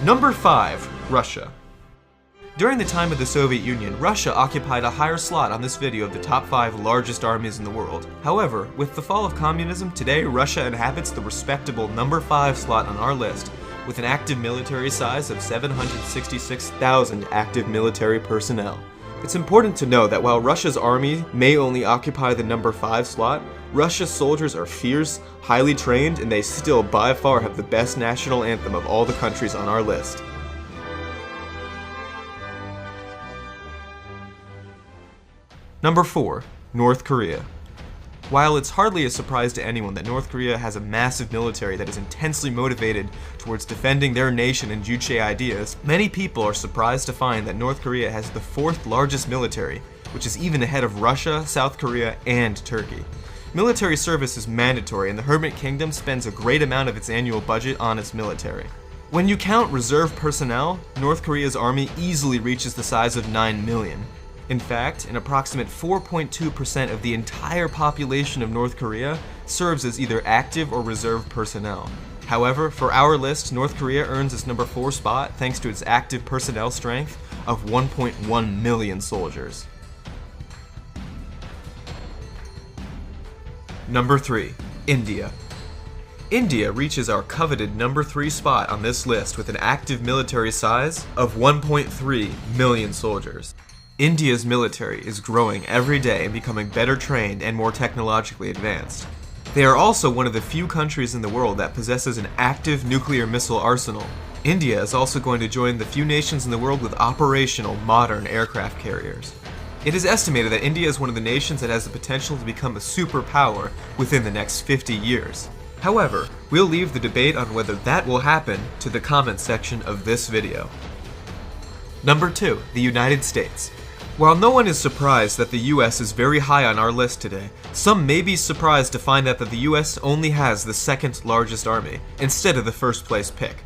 Number 5. Russia. During the time of the Soviet Union, Russia occupied a higher slot on this video of the top 5 largest armies in the world. However, with the fall of communism, today Russia inhabits the respectable number 5 slot on our list, with an active military size of 766,000 active military personnel. It's important to know that while Russia's army may only occupy the number 5 slot, Russia's soldiers are fierce, highly trained, and they still by far have the best national anthem of all the countries on our list. Number 4. North Korea. While it's hardly a surprise to anyone that North Korea has a massive military that is intensely motivated towards defending their nation and Juche ideas, many people are surprised to find that North Korea has the 4th largest military, which is even ahead of Russia, South Korea, and Turkey. Military service is mandatory, and the Hermit Kingdom spends a great amount of its annual budget on its military. When you count reserve personnel, North Korea's army easily reaches the size of 9 million. In fact, an approximate 4.2% of the entire population of North Korea serves as either active or reserve personnel. However, for our list, North Korea earns its number 4 spot thanks to its active personnel strength of 1.1 million soldiers. Number 3. India. India reaches our coveted number 3 spot on this list with an active military size of 1.3 million soldiers. India's military is growing every day and becoming better trained and more technologically advanced. They are also one of the few countries in the world that possesses an active nuclear missile arsenal. India is also going to join the few nations in the world with operational modern aircraft carriers. It is estimated that India is one of the nations that has the potential to become a superpower within the next 50 years. However, we'll leave the debate on whether that will happen to the comment section of this video. Number 2. The United States. While no one is surprised that the US is very high on our list today, some may be surprised to find out that the US only has the 2nd largest army, instead of the 1st place pick.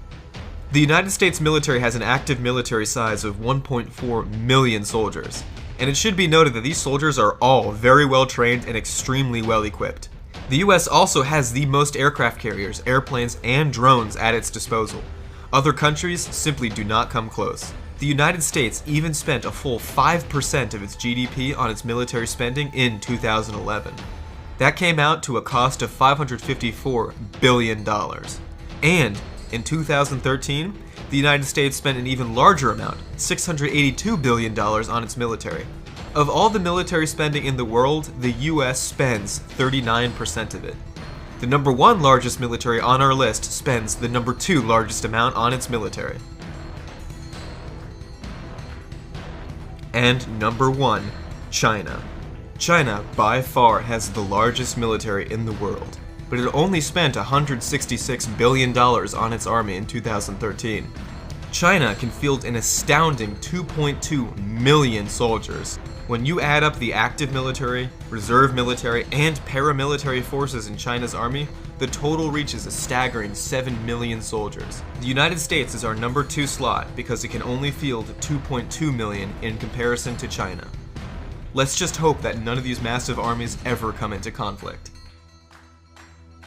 The United States military has an active military size of 1.4 million soldiers, and it should be noted that these soldiers are all very well trained and extremely well equipped. The US also has the most aircraft carriers, airplanes, and drones at its disposal. Other countries simply do not come close. The United States even spent a full 5% of its GDP on its military spending in 2011. That came out to a cost of $554 billion. And in 2013, the United States spent an even larger amount, $682 billion on its military. Of all the military spending in the world, the US spends 39% of it. The number 1 largest military on our list spends the number 2 largest amount on its military. And number 1, China. China by far has the largest military in the world, but it only spent $166 billion on its army in 2013. China can field an astounding 2.2 million soldiers. When you add up the active military, reserve military, and paramilitary forces in China's army, the total reaches a staggering 7 million soldiers. The United States is our number 2 slot because it can only field 2.2 million in comparison to China. Let's just hope that none of these massive armies ever come into conflict.